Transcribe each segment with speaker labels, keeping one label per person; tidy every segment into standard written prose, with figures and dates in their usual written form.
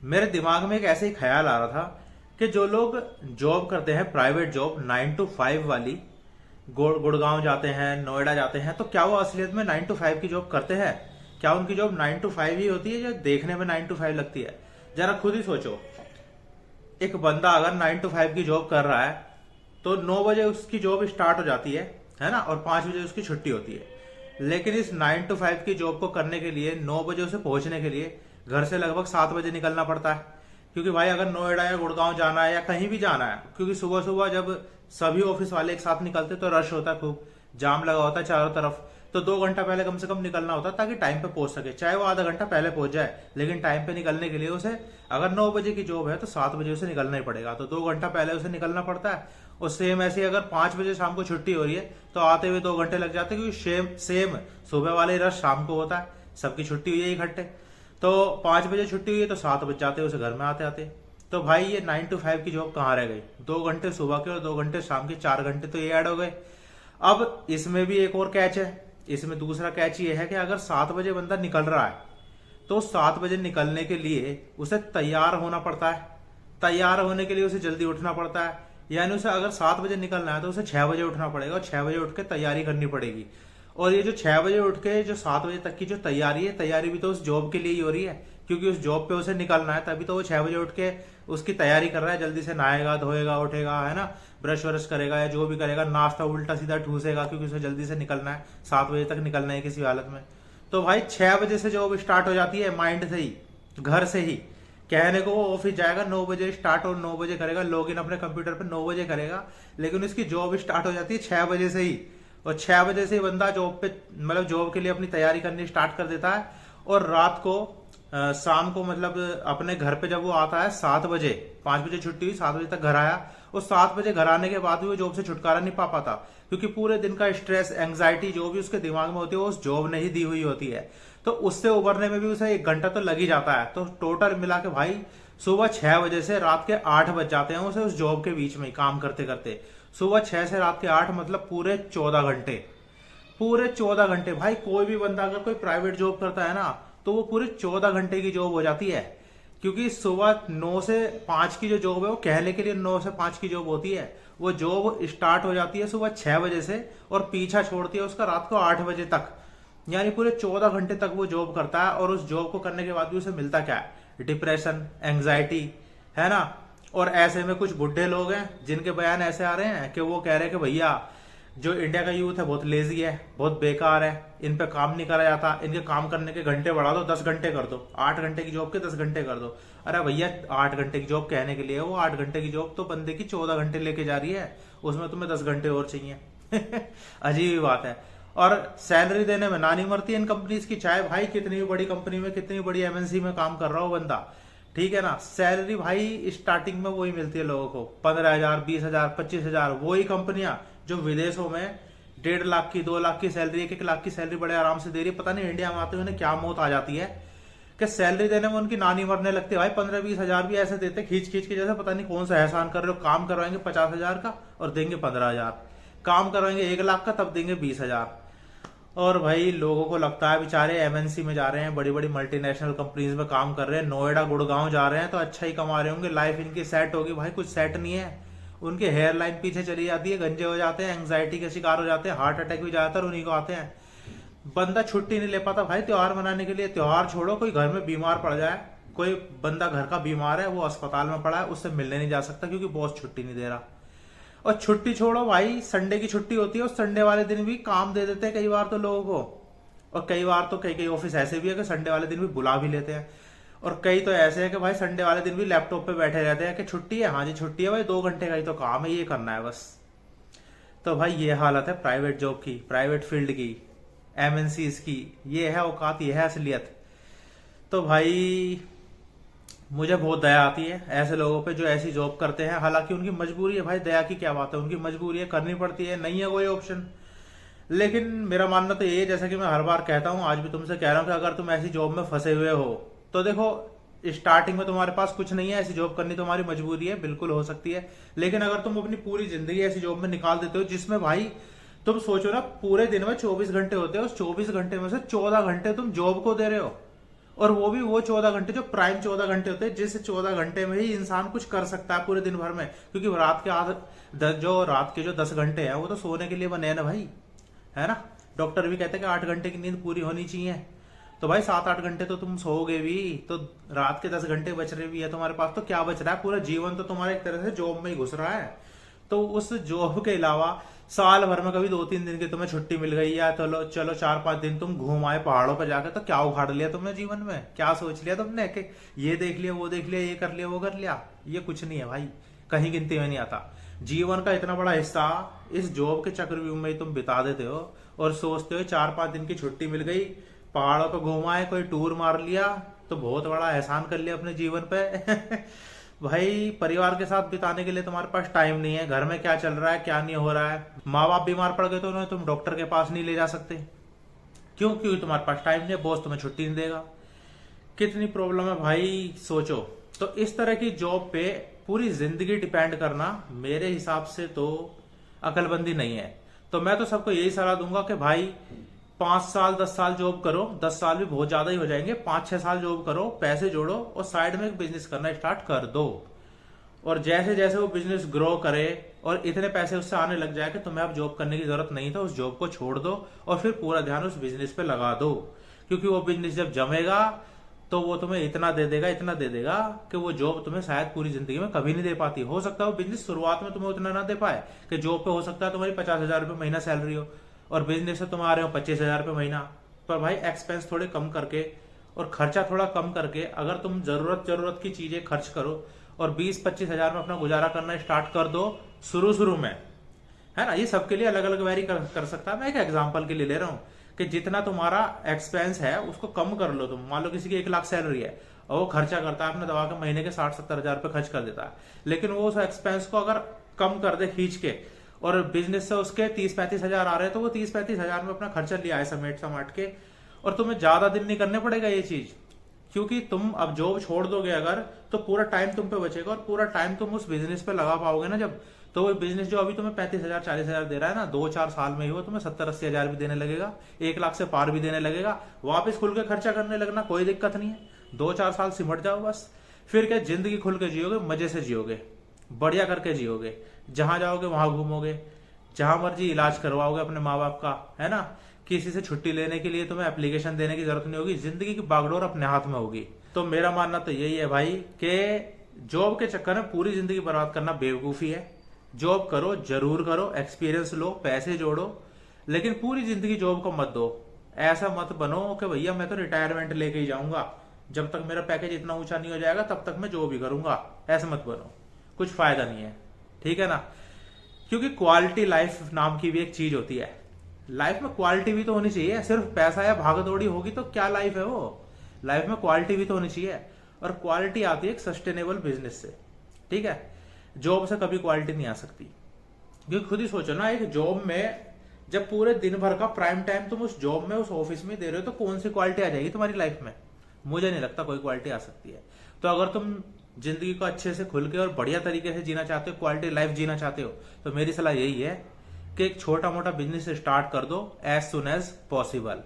Speaker 1: मेरे दिमाग में एक ऐसे ही ख्याल आ रहा था कि जो लोग जॉब करते हैं प्राइवेट जॉब 9 to 5 वाली, गुड़गांव जाते हैं, नोएडा जाते हैं, तो क्या वो असलियत में 9 to 5 की जॉब करते हैं? क्या उनकी जॉब 9 to 5 ही होती है जो देखने में 9 to 5 लगती है? जरा खुद ही सोचो। एक बंदा अगर 9 to 5 की जॉब कर रहा है तो 9 बजे उसकी जॉब स्टार्ट हो जाती है ना, और 5 बजे उसकी छुट्टी होती है। लेकिन इस 9 to 5 की जॉब को करने के लिए 9 बजे उसे पहुंचने के लिए घर से लगभग 7 बजे निकलना पड़ता है। क्योंकि भाई अगर नोएडा या गुड़गांव जाना है या कहीं भी जाना है, क्योंकि सुबह सुबह जब सभी ऑफिस वाले एक साथ निकलते तो रश होता है, खूब जाम लगा होता है चारों तरफ। तो 2 घंटा पहले कम से कम निकलना होता है ताकि टाइम पे पहुंच सके, चाहे वो आधा घंटा पहले पहुंच जाए, लेकिन टाइम पे निकलने के लिए उसे, अगर 9 बजे की जॉब है तो 7 बजे उसे निकलना ही पड़ेगा, तो 2 घंटा पहले उसे निकलना पड़ता है। और सेम ऐसे अगर 5 बजे शाम को छुट्टी हो रही है तो आते हुए 2 घंटे लग जाते हैं, क्योंकि सेम सुबह वाले रश शाम को होता है, सबकी छुट्टी हुई है इकट्ठे। तो 5 बजे छुट्टी हुई है तो 7 बज जाते हैं उसे घर में आते आते। तो भाई ये 9 to 5 की जॉब कहाँ रह गई? 2 घंटे सुबह के और 2 घंटे शाम के, 4 घंटे तो ये ऐड हो गए। अब इसमें भी एक और कैच है। इसमें दूसरा कैच ये है कि अगर 7 बजे बंदा निकल रहा है तो 7 बजे निकलने के लिए उसे तैयार होना पड़ता है। तैयार होने के लिए उसे जल्दी उठना पड़ता है, यानी उसे अगर 7 बजे निकलना है तो उसे 6 बजे उठना पड़ेगा और 6 बजे उठ के तैयारी करनी पड़ेगी। और ये जो 6 बजे उठ के जो 7 बजे तक की जो तैयारी है, तैयारी भी तो उस जॉब के लिए ही हो रही है, क्योंकि उस जॉब पे उसे निकलना है, तभी तो वो 6 बजे उठ के उसकी तैयारी कर रहा है। जल्दी से नहाएगा, धोएगा, उठेगा, है ना, ब्रश व्रश करेगा या जो भी करेगा, नाश्ता उल्टा सीधा ठूसेगा, क्योंकि उसे जल्दी से निकलना है, 7 बजे तक निकलना है किसी हालत में। तो भाई 6 बजे से जॉब स्टार्ट हो जाती है, माइंड से ही, घर से ही। कहने को वो ऑफिस जाएगा 9 बजे स्टार्ट और 9 बजे करेगा, लॉग इन अपने कंप्यूटर पे 9 बजे करेगा, लेकिन उसकी जॉब स्टार्ट हो जाती है 6 बजे से ही। और 6 बजे से ही बंदा जॉब पे, मतलब जॉब के लिए अपनी तैयारी करनी स्टार्ट कर देता है। और रात को शाम को, मतलब अपने घर पे जब वो आता है 7 बजे, 5 बजे छुट्टी हुई, 7 बजे तक घर आया, और 7 बजे घर आने के बाद भी वो जॉब से छुटकारा नहीं पा पाता, क्योंकि पूरे दिन का स्ट्रेस, एंग्जाइटी जो भी उसके दिमाग में होती है वो उस जॉब ने ही दी हुई होती है। तो उससे उबरने में भी उसे 1 घंटा तो लग ही जाता है। तो टोटल मिला के भाई सुबह 6 बजे से रात के 8 बज जाते हैं उसे उस जॉब के बीच में काम करते करते। सुबह 6 से रात के 8, मतलब पूरे 14 घंटे। पूरे 14 घंटे भाई, कोई भी बंदा अगर कोई प्राइवेट जॉब करता है ना तो वो पूरे 14 घंटे की जॉब हो जाती है। क्योंकि सुबह 9 से 5 की जो जॉब है वो कहने के लिए 9 से 5 की जॉब होती है, वो जॉब स्टार्ट हो जाती है सुबह 6 बजे से और पीछा छोड़ती है उसका रात को 8 बजे तक। यानी पूरे 14 घंटे तक वो जॉब करता है, और उस जॉब को करने के बाद भी उसे मिलता क्या है? डिप्रेशन, एंग्जाइटी, है ना। और ऐसे में कुछ बुढ़े लोग हैं जिनके बयान ऐसे आ रहे हैं कि वो कह रहे हैं कि भैया जो इंडिया का यूथ है बहुत लेजी है, बहुत बेकार है, इन पे काम नहीं करा जाता, इनके काम करने के घंटे बढ़ा दो, 10 घंटे कर दो, 8 घंटे की जॉब के 10 घंटे कर दो। अरे भैया 8 घंटे की जॉब कहने के लिए, वो 8 घंटे की जॉब तो बंदे की 14 घंटे लेके जा रही है, उसमें तुम्हें 10 घंटे और चाहिए। अजीब ही बात है। और सैलरी देने में ना नहीं मरती इन कंपनीज की, चाहे भाई कितनी भी बड़ी कंपनी में, कितनी बड़ी एमएनसी में काम कर रहा हो बंदा, ठीक है ना, सैलरी भाई स्टार्टिंग में वही मिलती है लोगों को, 15,000, 20,000, 25,000। वही कंपनियां जो विदेशों में 1.5 लाख की, 2 लाख की सैलरी, 1-1 लाख की सैलरी बड़े आराम से दे रही है, पता नहीं इंडिया में आते हुए क्या मौत आ जाती है कि सैलरी देने में उनकी नानी मरने लगती है। भाई 15-20 हजार भी ऐसे देते खींच खींच के, जैसे पता नहीं कौन सा एहसान कर रहे हो। काम करवाएंगे 50,000 का और देंगे 15,000, काम करवाएंगे 1 लाख का तब देंगे 20,000। और भाई लोगों को लगता है बेचारे एमएनसी में जा रहे हैं, बड़ी बड़ी मल्टीनेशनल कंपनीज में काम कर रहे हैं, नोएडा गुड़गांव जा रहे हैं तो अच्छा ही कमा रहे होंगे, लाइफ इनकी सेट होगी। भाई कुछ सेट नहीं है, उनके हेयर लाइन पीछे चली जाती है, गंजे हो जाते हैं, एंग्जाइटी के शिकार हो जाते हैं, हार्ट अटैक भी ज्यादातर उन्हीं को आते हैं। बंदा छुट्टी नहीं ले पाता भाई त्योहार मनाने के लिए। त्योहार छोड़ो, कोई घर में बीमार पड़ जाए, कोई बंदा घर का बीमार है, वो अस्पताल में पड़ा है, उससे मिलने नहीं जा सकता क्योंकि बॉस छुट्टी नहीं दे रहा। और छुट्टी छोड़ो भाई, संडे की छुट्टी होती है और संडे वाले दिन भी काम दे देते हैं कई बार तो लोगों को। और कई बार तो कई कई ऑफिस ऐसे भी है कि संडे वाले दिन भी बुला भी लेते हैं। और कई तो ऐसे है कि भाई संडे वाले दिन भी लैपटॉप पे बैठे रहते हैं कि छुट्टी है, हाँ जी छुट्टी है भाई, 2 घंटे का ही तो काम है, ये करना है बस। तो भाई ये हालत है प्राइवेट जॉब की, प्राइवेट फील्ड की, एमएनसीज की। ये है औकात, ये है असलियत। तो भाई मुझे बहुत दया आती है ऐसे लोगों पे जो ऐसी जॉब करते हैं। हालांकि उनकी मजबूरी है भाई, दया की क्या बात है, उनकी मजबूरी है, करनी पड़ती है, नहीं है कोई ऑप्शन। लेकिन मेरा मानना तो ये है, जैसा कि मैं हर बार कहता हूं, आज भी तुमसे कह रहा हूं कि अगर तुम ऐसी जॉब में फंसे हुए हो तो देखो, स्टार्टिंग में तुम्हारे पास कुछ नहीं है, ऐसी जॉब करनी तुम्हारी मजबूरी है, बिल्कुल हो सकती है। लेकिन अगर तुम अपनी पूरी जिंदगी ऐसी जॉब में निकाल देते हो जिसमें भाई तुम सोचो ना, पूरे दिन में 24 घंटे होते हैं, उस 24 घंटे में से 14 घंटे तुम जॉब को दे रहे हो, और वो भी वो 14 घंटे जो प्राइम 14 घंटे होते हैं, जिस 14 घंटे में ही इंसान कुछ कर सकता है पूरे दिन भर में, क्योंकि रात के जो 10 घंटे हैं वो तो सोने के लिए बने हैं ना भाई, है ना। डॉक्टर भी कहते हैं कि 8 घंटे की नींद पूरी होनी चाहिए। तो भाई 7-8 घंटे तो तुम सोओगे भी, तो रात के 10 घंटे बच रहे भी है तुम्हारे पास, तो क्या बच रहा है? पूरा जीवन तो तुम्हारा एक तरह से जॉब में ही घुस रहा है। तो उस जॉब के अलावा साल भर में कभी 2-3 दिन की तुम्हें छुट्टी मिल गई, या चलो चलो 4-5 दिन तुम घूम आए पहाड़ों पर जाकर, तो क्या उखाड़ लिया तुमने जीवन में? क्या सोच लिया तुमने कि ये देख लिया, वो देख लिया, ये कर लिया, वो कर लिया? ये कुछ नहीं है भाई, कहीं गिनती में नहीं आता। जीवन का इतना बड़ा हिस्सा इस जॉब के चक्रव्यूह में ही तुम बिता देते हो, और सोचते हो 4-5 दिन की छुट्टी मिल गई, पहाड़ों पर घुमाए, कोई टूर मार लिया, तो बहुत बड़ा एहसान कर लिया अपने जीवन पे। भाई परिवार के साथ बिताने के लिए तुम्हारे पास टाइम नहीं है। घर में क्या चल रहा है, क्या नहीं हो रहा है, माँ बाप बीमार पड़ गए तो उन्हें तुम डॉक्टर के पास नहीं ले जा सकते। क्यों? क्योंकि तुम्हारे पास टाइम नहीं है, बॉस तुम्हें छुट्टी नहीं देगा। कितनी प्रॉब्लम है भाई, सोचो। तो इस तरह की जॉब पे पूरी जिंदगी डिपेंड करना मेरे हिसाब से तो अकलमंदी नहीं है। तो मैं तो सबको यही सलाह दूंगा कि भाई 5 साल 10 साल जॉब करो, 10 साल भी बहुत ज्यादा ही हो जाएंगे, 5-6 साल जॉब करो, पैसे जोड़ो, और साइड में एक बिजनेस करना स्टार्ट कर दो। और जैसे जैसे वो बिजनेस ग्रो करे और इतने पैसे उससे आने लग जाए कि तुम्हें अब जॉब करने की जरूरत नहीं, तो उस जॉब को छोड़ दो और फिर पूरा ध्यान उस बिजनेस पे लगा दो। क्योंकि वो बिजनेस जब जमेगा तो वो तुम्हें इतना दे देगा कि वो जॉब तुम्हें शायद पूरी जिंदगी में कभी नहीं दे पाती। हो सकता है वो बिजनेस शुरुआत में तुम्हें उतना ना दे पाए, कि जॉब पे हो सकता है तुम्हारी 50,000 रुपये महीना सैलरी हो और बिजनेस से तुम आ रहे हो 25,000 रुपये महीना। पर भाई एक्सपेंस थोड़े कम करके और खर्चा थोड़ा कम करके अगर तुम जरूरत की चीजें खर्च करो और 20-25 हजार में अपना गुजारा करना स्टार्ट कर दो शुरू में, है ना। ये सबके लिए अलग अलग वेरी कर सकता है। मैं एक एग्जांपल के लिए ले रहा हूँ कि जितना तुम्हारा एक्सपेंस है उसको कम कर लो तुम। मान लो किसी की 1 लाख सैलरी है और वो खर्चा करता है अपने दवा के महीने के 60-70 हजार रुपये खर्च कर देता है, लेकिन वो उस एक्सपेंस को अगर कम कर दे खींच के, और बिजनेस से उसके 30-35 हजार आ रहे हैं, तो वो 30-35 हजार में अपना खर्चा लिया है समेट समाट के, और तुम्हें ज्यादा दिन नहीं करने पड़ेगा ये चीज। क्योंकि तुम अब जॉब छोड़ दोगे अगर, तो पूरा टाइम तुम पे बचेगा और पूरा टाइम तुम उस बिजनेस पे लगा पाओगे ना जब, तो वो बिजनेस जो अभी तुम्हें 35,000-40,000 दे रहा है ना, 2-4 साल में ही वो तुम्हें 70-80 हजार भी देने लगेगा, 1 लाख से पार भी देने लगेगा। वापस खुल के खर्चा करने लगना, कोई दिक्कत नहीं है। 2-4 साल सिमट जाओ बस, फिर क्या जिंदगी खुल के जियोगे, मजे से जियोगे, बढ़िया करके जियोगे। जहां जाओगे वहां घूमोगे, जहां मर्जी इलाज करवाओगे अपने माँ बाप का, है ना। किसी से छुट्टी लेने के लिए तुम्हें एप्लीकेशन देने की जरूरत नहीं होगी, जिंदगी की बागडोर अपने हाथ में होगी। तो मेरा मानना तो यही है भाई कि जॉब के चक्कर में पूरी जिंदगी बर्बाद करना बेवकूफी है। जॉब करो, जरूर करो, एक्सपीरियंस लो, पैसे जोड़ो, लेकिन पूरी जिंदगी जॉब को मत दो। ऐसा मत बनो कि भैया मैं तो रिटायरमेंट लेके ही जाऊंगा, जब तक मेरा पैकेज इतना ऊंचा नहीं हो जाएगा तब तक मैं जॉब ही करूंगा। ऐसा मत बनो, कुछ फायदा नहीं है, ठीक है ना। क्योंकि क्वालिटी लाइफ नाम की भी एक चीज होती है। लाइफ में क्वालिटी भी तो होनी चाहिए। सिर्फ पैसा या भागदौड़ी होगी तो क्या लाइफ है वो? लाइफ में क्वालिटी भी तो होनी चाहिए, और क्वालिटी आती है एक सस्टेनेबल बिजनेस से, ठीक है। जॉब से कभी क्वालिटी नहीं आ सकती। क्योंकि खुद ही सोचो ना, एक जॉब में जब पूरे दिन भर का प्राइम टाइम तुम उस जॉब में, उस ऑफिस में दे रहे हो, तो कौन सी क्वालिटी आ जाएगी तुम्हारी लाइफ में? मुझे नहीं लगता कोई क्वालिटी आ सकती है। तो अगर तुम जिंदगी को अच्छे से खुल के और बढ़िया तरीके से जीना चाहते हो, क्वालिटी लाइफ जीना चाहते हो, तो मेरी सलाह यही है कि एक छोटा मोटा बिजनेस स्टार्ट कर दो एज सुन एज पॉसिबल।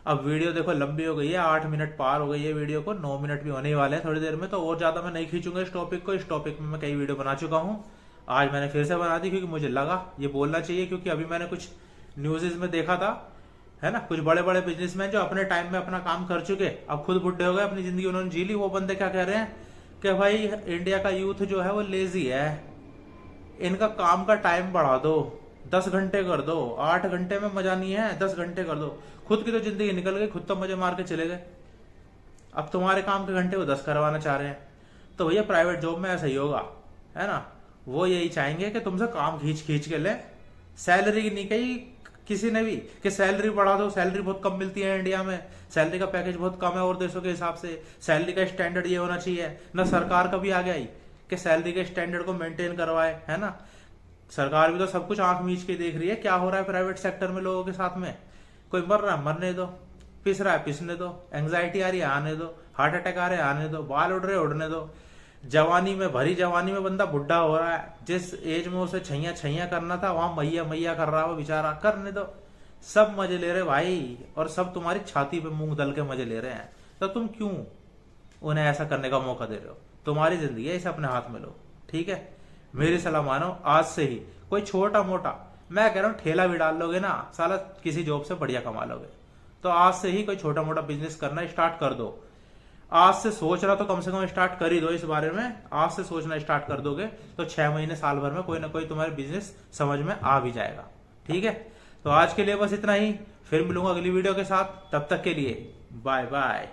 Speaker 1: अब वीडियो देखो लंबी हो गई है, 8 मिनट पार हो गई है वीडियो को, 9 मिनट भी होने वाले हैं थोड़ी देर में, तो और ज्यादा मैं नहीं खींचूंगा इस टॉपिक को। इस टॉपिक में मैं कई वीडियो बना चुका हूं, आज मैंने फिर से बना दी क्योंकि मुझे लगा ये बोलना चाहिए। क्योंकि अभी मैंने कुछ न्यूज़ में देखा था, है ना, कुछ बड़े बड़े बिजनेसमैन जो अपने टाइम में अपना काम कर चुके, अब खुद बुढ़े हो गए, अपनी जिंदगी उन्होंने जी ली, वो बंदे क्या कह रहे हैं कि भाई इंडिया का यूथ जो है वो लेजी है, इनका काम का टाइम बढ़ा दो, 10 घंटे कर दो, 8 घंटे में मजा नहीं है, 10 घंटे कर दो। खुद की तो जिंदगी निकल गई, खुद तो मजे मार के चले गए, अब तुम्हारे काम के घंटे वो 10 करवाना चाह रहे हैं। तो भैया प्राइवेट जॉब में ऐसा ही होगा, है ना। वो यही चाहेंगे कि तुमसे काम खींच खींच के ले, सैलरी की नहीं कही किसी ने भी कि सैलरी बढ़ा दो, सैलरी बहुत कम मिलती है इंडिया में, सैलरी का पैकेज बहुत कम है और देशों के हिसाब से, सैलरी का स्टैंडर्ड ये होना चाहिए ना। सरकार कभी आ गई कि सैलरी के स्टैंडर्ड को मेंटेन करवाए, है ना। सरकार भी तो सब कुछ आंख मीच के देख रही है क्या हो रहा है प्राइवेट सेक्टर में लोगों के साथ में। कोई मर रहा है मरने दो, पिस रहा है पिसने दो, एंग्जाइटी आ रही है आने दो, हार्ट अटैक आ रहे हैं आने दो, बाल उड़ रहे उड़ने दो। जवानी में, भरी जवानी में बंदा बुढ़ा हो रहा है, जिस एज में उसे छैया छैया करना था वहां मैया मैया कर रहा है वो बेचारा, करने दो। सब मजे ले रहे भाई, और सब तुम्हारी छाती पे मूंग दल के मजे ले रहे हैं। तो तुम क्यों उन्हें ऐसा करने का मौका दे रहे हो? तुम्हारी जिंदगी है, इसे अपने हाथ में लो। ठीक है, मेरी सलाह मानो आज से ही। कोई छोटा मोटा, मैं कह रहा हूँ ठेला भी डाल लोगे ना साला, किसी जॉब से बढ़िया कमा लोगे। तो आज से ही कोई छोटा मोटा बिजनेस करना स्टार्ट कर दो। आज से सोच रहा तो कम से कम स्टार्ट कर ही दो इस बारे में। आज से सोचना स्टार्ट कर दोगे तो 6 महीने साल भर में कोई ना कोई तुम्हारे बिजनेस समझ में आ भी जाएगा। ठीक है, तो आज के लिए बस इतना ही। फिर मिलूंगा अगली वीडियो के साथ, तब तक के लिए बाय बाय।